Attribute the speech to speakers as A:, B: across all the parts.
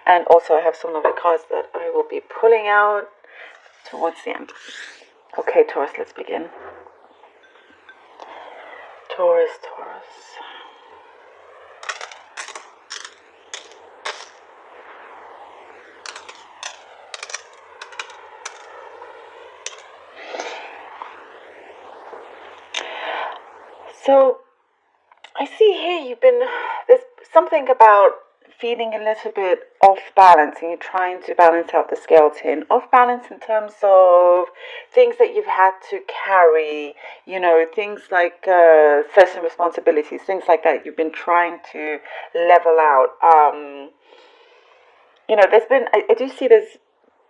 A: And also I have some of the cards that I will be pulling out towards the end. Okay, Taurus, let's begin. Taurus. So I see here there's something about feeling a little bit off balance, and you're trying to balance out the scales here. Off balance in terms of things that you've had to carry, things like certain responsibilities, things like that you've been trying to level out. I do see there's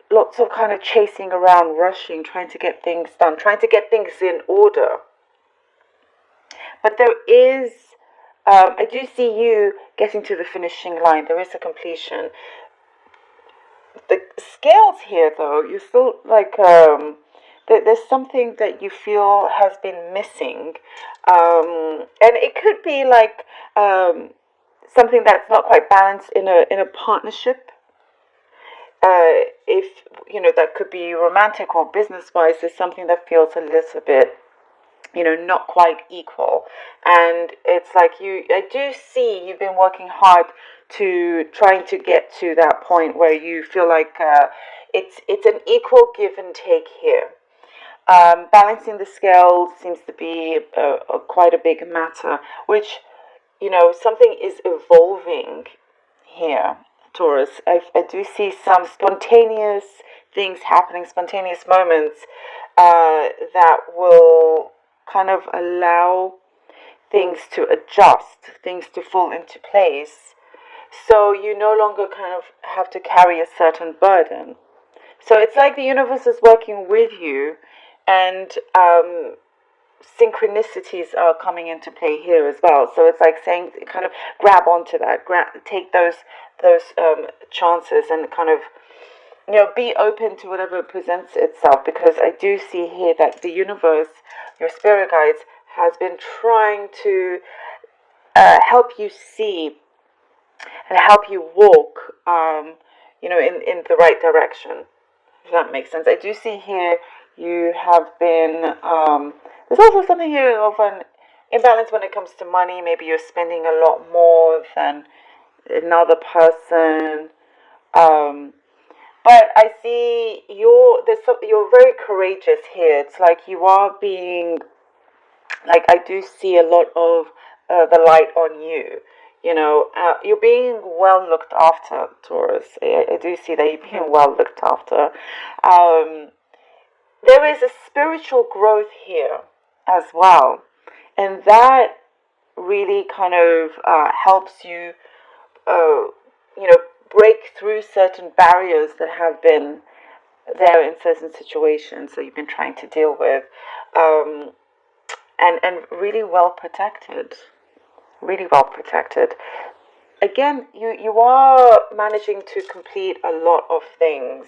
A: lots of kind of chasing around, rushing, trying to get things done, trying to get things in order. But there is, I do see you getting to the finishing line. There is a completion. The scales here, though, you're still like, there's something that you feel has been missing. And it could be like something that's not quite balanced in a partnership. If, that could be romantic or business-wise, there's something that feels a little bit not quite equal. And it's like I do see you've been working hard to trying to get to that point where you feel like it's an equal give and take here. Balancing the scales seems to be quite a big matter, which, something is evolving here, Taurus. I do see some spontaneous things happening, spontaneous moments that will kind of allow things to adjust, things to fall into place. So you no longer kind of have to carry a certain burden. So it's like the universe is working with you, and synchronicities are coming into play here as well. So it's like saying, kind of grab onto that, take those chances, and kind of be open to whatever presents itself, because I do see here that the universe, your spirit guides, has been trying to help you see and help you walk, in the right direction, if that makes sense. I do see here you have been, there's also something here of an imbalance when it comes to money. Maybe you're spending a lot more than another person. But I see you're very courageous here. It's like you are being, like, I do see a lot of the light on you. You're being well looked after, Taurus. I do see that you're being well looked after. There is a spiritual growth here as well, and that really kind of helps you, break through certain barriers that have been there in certain situations that you've been trying to deal with, and really well protected. Really well protected. Again, you are managing to complete a lot of things.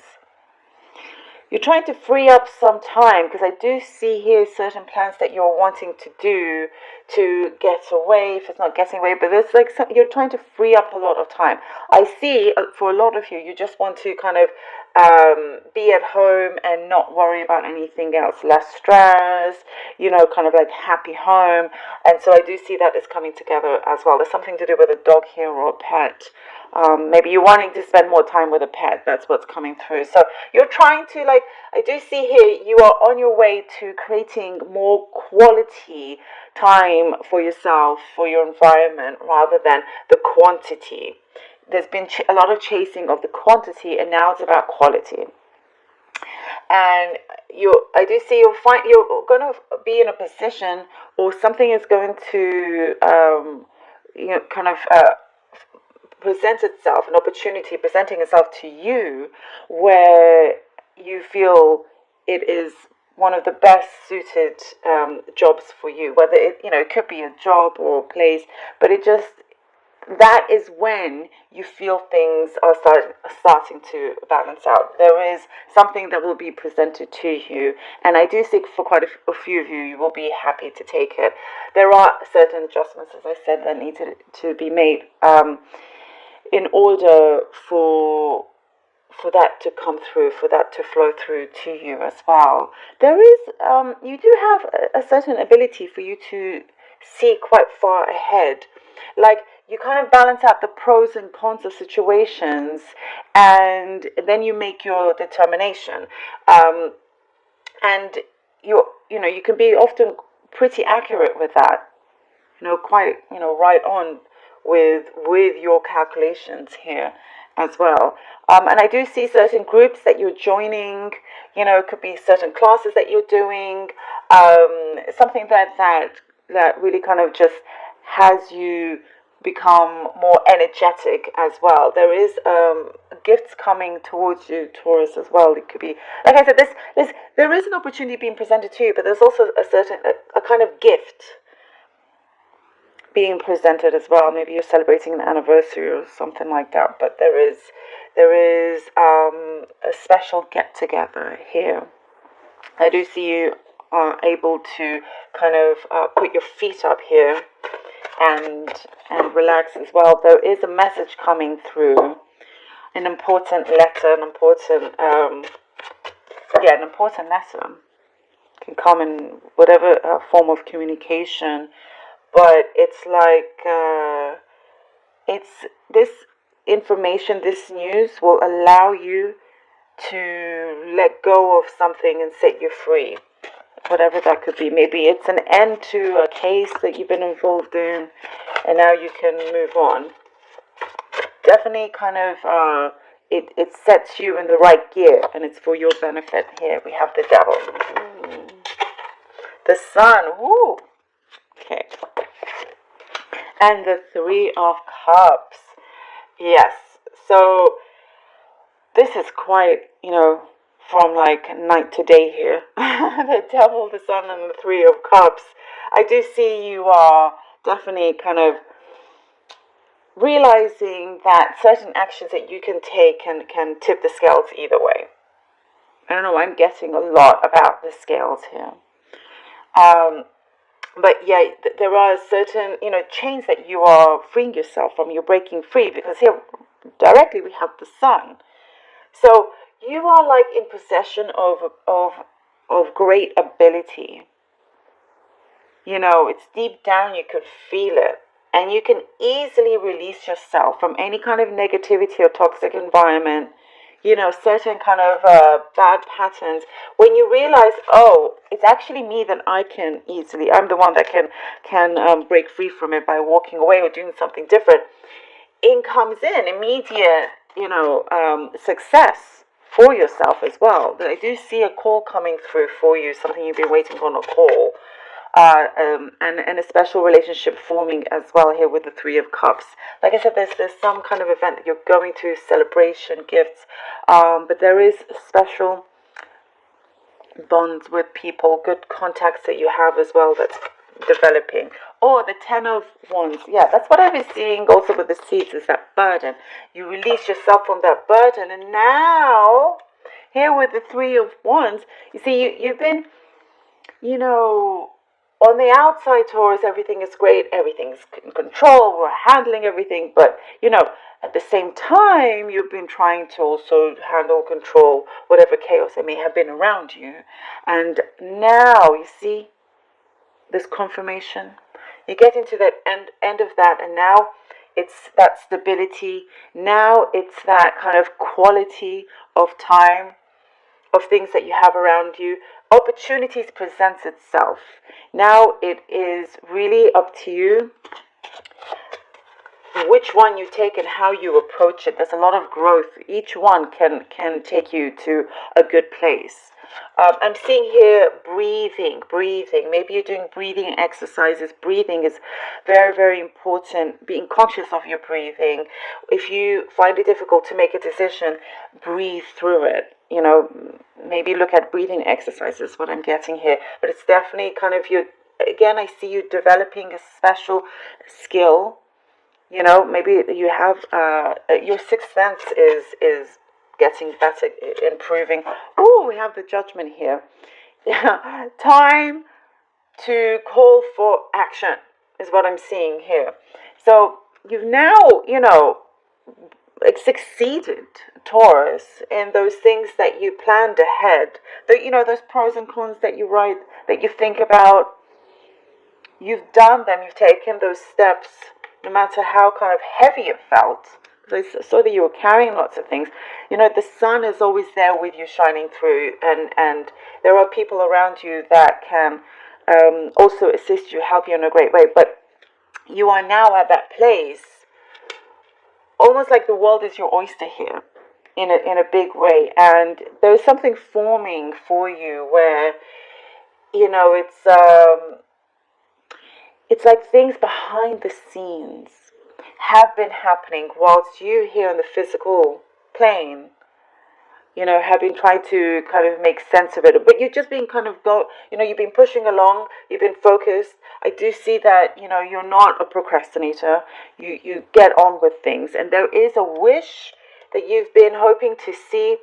A: You're trying to free up some time, because I do see here certain plans that you're wanting to do to get away, if it's not getting away, but there's like you're trying to free up a lot of time. I see for a lot of you just want to kind of be at home and not worry about anything else, less stress, kind of like happy home. And so I do see that is coming together as well. There's something to do with a dog here or a pet. Maybe you're wanting to spend more time with a pet. That's what's coming through. So you're trying to, like, I do see here you are on your way to creating more quality time for yourself, for your environment, rather than the quantity. There's been a lot of chasing of the quantity, and now it's about quality. And I do see you're going to be in a position, or something is going to, kind of present itself, an opportunity presenting itself to you, where you feel it is one of the best suited jobs for you. Whether it could be a job or a place, but that is when you feel things are starting to balance out. There is something that will be presented to you, and I do think for quite a few of you, you will be happy to take it. There are certain adjustments, as I said, that need to be made. in order for that to come through, for that to flow through to you as well. There is, you do have a certain ability for you to see quite far ahead. Like, you kind of balance out the pros and cons of situations, and then you make your determination. And you can be often pretty accurate with that. Quite, right on with your calculations here as well. And I do see certain groups that you're joining. It could be certain classes that you're doing. Something that really kind of just has you become more energetic as well. There is gifts coming towards you, Taurus, as well. It could be, like I said, there is an opportunity being presented to you, but there's also a kind of gift being presented as well. Maybe you're celebrating an anniversary or something like that, but there is a special get together here. I do see you are able to kind of put your feet up here and relax as well. There is a message coming through, an important letter, an important letter. Can come in whatever form of communication, but it's like it's this information, this news will allow you to let go of something and set you free, whatever that could be. Maybe it's an end to a case that you've been involved in, and now you can move on. Definitely kind of it sets you in the right gear, and it's for your benefit. Here we have the Devil. The Sun. Woo. Okay. And the Three of Cups. Yes. So this is quite, from like night to day here. The Devil, the Sun, and the Three of Cups. I do see you are definitely kind of realizing that certain actions that you can take can tip the scales either way. I don't know, I'm getting a lot about the scales here. But yeah, there are certain, chains that you are freeing yourself from. You're breaking free, because here directly we have the Sun. So you are like in possession of great ability. It's deep down, you could feel it. And you can easily release yourself from any kind of negativity or toxic environment, certain kind of bad patterns. When you realize, oh, it's actually me that I'm the one that can break free from it by walking away or doing something different. In comes in immediate, success for yourself as well. I do see a call coming through for you, something you've been waiting on, a call. And a special relationship forming as well here with the Three of Cups. Like I said, there's some kind of event that you're going to, celebration, gifts, but there is special bonds with people, good contacts that you have as well that's developing. Or the Ten of Wands. Yeah, that's what I've been seeing also with the seeds, is that burden. You release yourself from that burden, and now here with the Three of Wands, you see, you've been, on the outside, Taurus, everything is great, everything's in control, we're handling everything, but, at the same time, you've been trying to also handle, control whatever chaos that may have been around you. And now, you see, this confirmation, you get into that end of that, and now it's that stability, now it's that kind of quality of time, of things that you have around you. Opportunities presents itself. Now it is really up to you which one you take and how you approach it. There's a lot of growth. Each one can take you to a good place. I'm seeing here breathing. Maybe you're doing breathing exercises. Breathing is very, very important. Being conscious of your breathing. If you find it difficult to make a decision, breathe through it. Maybe look at breathing exercises, what I'm getting here. But it's definitely kind of again, I see you developing a special skill. Maybe you have, your sixth sense is getting better, improving. Oh, we have the Judgment here. Time to call for action is what I'm seeing here. So you've now, succeeded, Taurus, in those things that you planned ahead. Those pros and cons that you write, that you think about, you've done them, you've taken those steps, no matter how kind of heavy it felt. So that you were carrying lots of things. The sun is always there with you, shining through, and there are people around you that can also assist you, help you in a great way. But you are now at that place, almost like the world is your oyster here, in a big way, and there's something forming for you where it's like things behind the scenes have been happening whilst you here in the physical plane, have been trying to kind of make sense of it. But you've just been kind of you've been pushing along, you've been focused. I do see that, you're not a procrastinator. You get on with things. And there is a wish that you've been hoping to see,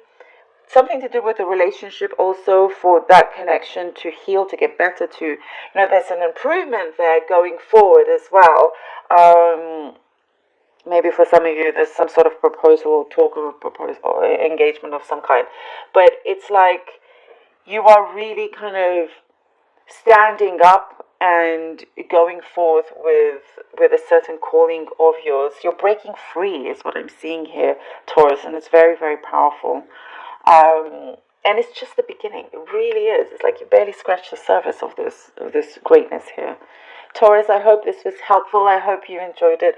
A: something to do with the relationship also, for that connection to heal, to get better, there's an improvement there going forward as well. Maybe for some of you, there's some sort of proposal or talk of a proposal or engagement of some kind. But it's like you are really kind of standing up and going forth with a certain calling of yours. You're breaking free is what I'm seeing here, Taurus, and it's very, very powerful. And it's just the beginning. It really is. It's like you barely scratched the surface of this greatness here. Taurus, I hope this was helpful. I hope you enjoyed it.